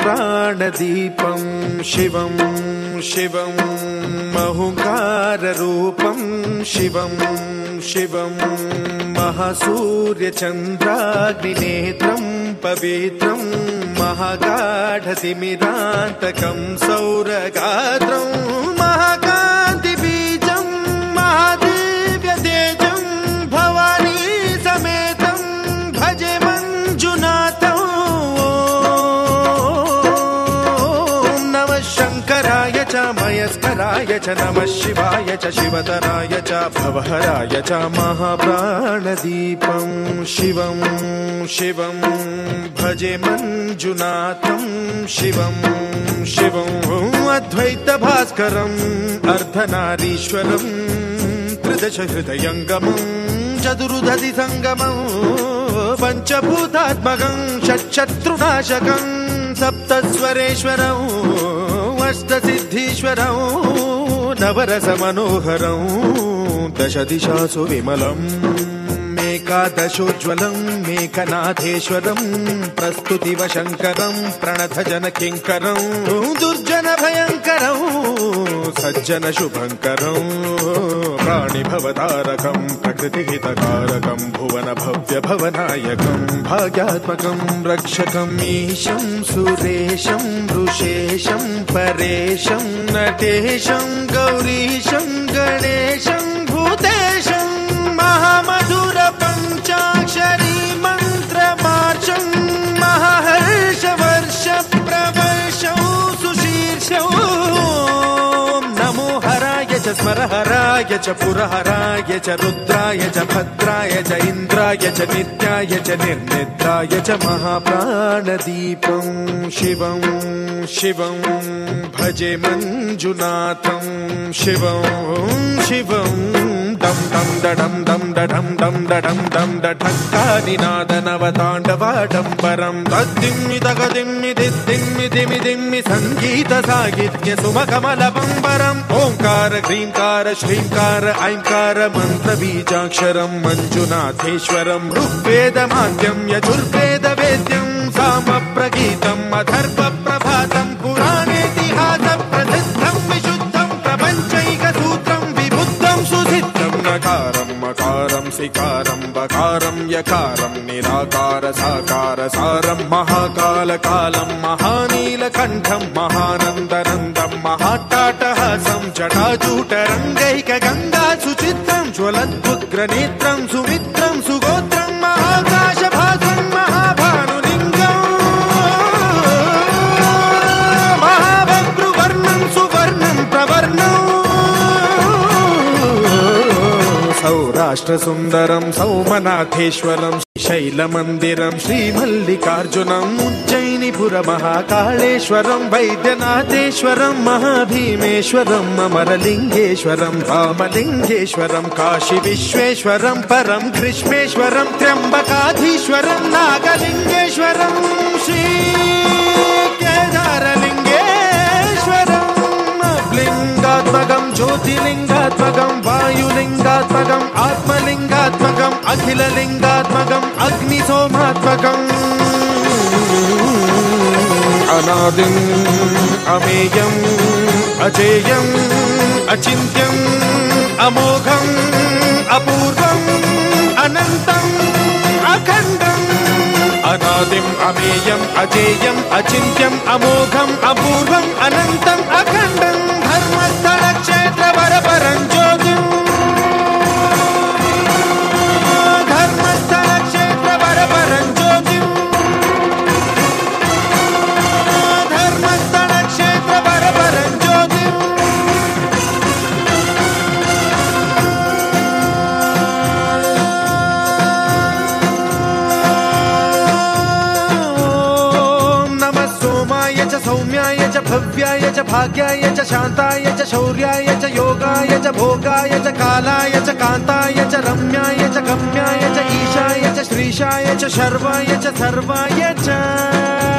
प्राणदीपं शिवं शिवं महुकाररूपं शिवं शिवं महासूर्यचन्द्राग्निनेत्रं पवित्रं महागाढतिमिरान्तकं सौरगात्रं महाकान्तिबीजं महादिव्यतेजं भवानी समेतं भजे मञ्जुनाथं। शङ्कराय च मयस्कराय च नमः शिवाय च शिवतराय च भवहराय च महाप्राणदीपं शिवं शिवं भजे मञ्जुनाथं शिवं शिवं अद्वैतभास्करम् अर्धनारीश्वरं त्रिदशहृदयङ्गमं चतुर्दधिसङ्गमं पञ्चभूतात्मकं षट्शत्रुनाशकं सप्तस्वरेश्वरं अष्टसिद्धीश्वरं नवरसमनोहरं दशदिशासु विमलम् एकादशोज्ज्वलं मेघनाथेश्वरं प्रस्तुतिवशङ्करं प्रणतजनकिङ्करं दुर्जनभयङ्करं सज्जनशुभङ्करं प्राणिभवतारकं प्रकृतिहितकारकं भुवनभव्यभवनायकं भाग्यात्मकं रक्षकं ईशं सुरेशं ऋषेशं परेशं नटेशं गौरीशं गणेशं भूतेशं महामधुर पञ्चाक्षरी मन्त्रमार्चं महाहर्षवर्ष प्रवर्षं सुशीर्षं नमो हराय च स्मरहराय च पुरहराय च रुद्राय च भद्राय च इन्द्राय च नित्याय च निर्निद्राय च महाप्राणदीपं शिवं शिवं भजे मञ्जुनाथं शिवं शिवं दं दं दडं दं दडं दं दडं दं दठक्कानिनादनवताण्डवाडम्बरं तद्दिम्मि तगदिम्मि दिद्दिम्मि दिमि दिम्मि सङ्गीतसाहित्य सुमकमलबम्बरम् ओङ्कार ह्रीङ्कार श्रीङ्कार ऐङ्कार मन्त्रबीजाक्षरं मञ्जुनाथेश्वरं ऋग्वेदमाद्यं यजुर्वेदवेद्यं सामप्रगीतम् अथर्वप्रभातं पुराणेतिहासप्रसिद्धं विशुद्धं प्रपञ्चैकसूत्रं विबुद्धं सुसिद्धं नकारं मकारं सिकारं बकारं यकारं निराकार साकार सारं महाकालकालं महानीलकण्ठं महानन्दनन्दं महाट्टाटहासं जटाजूटरङ्गैकगङ्गा सुचित्रं ज्वलद्वुग्रनेत्रं सुमित्रं सुगोत्रं महाकाशभासं महाभानुलिङ्गं महाभद्रुवर्णं सुवर्णं प्रवर्णं सौराष्ट्रसुन्दरं सौमनाथेश्वरं शैलमन्दिरं श्रीमल्लिकार्जुनम् उज्जयिनीपुरमहाकाळेश्वरं वैद्यनाथेश्वरं महाभीमेश्वरम् अमरलिङ्गेश्वरं रामलिङ्गेश्वरं काशीविश्वेश्वरं परं ग्रीष्मेश्वरं त्र्यम्बकाधीश्वरं नागलिङ्गेश्वरं श्रीकेदारलिङ्गेश्वरं लिङ्गात्मकं ज्योतिलिङ्गात्मकं वायुलिङ्गात्मकम् आत्मलिङ्गात्मकम् अखिललिङ्गात्मकम् अग्निसोमात्मकम् अनादिम् अमेयम् अजेयम् अचिन्त्यम् अमोघम् अपूर्वम् अनन्तम् अखण्डम् अनादिम् अमेयम् अजेयम् अचिन्त्यम् अमोघम् अपूर्वम् अनन्तम् अखण्डम् धर्मस्थलक्षेत्रवरपरं ज्योतिम् धर्मस्थलक्षेत्रवरपरं ज्योतिम् धर्मस्थलक्षेत्रवरपरं ज्योतिम् ॐ नमः सोमाय च सौम्याय च भव्याय च भाग्याय च शान्ताय च शौर्याय च योगाय च भोगाय च कालाय च कान्ताय च रम्याय च गम्याय च ईशाय च श्रीशाय च शर्वाय च सर्वाय च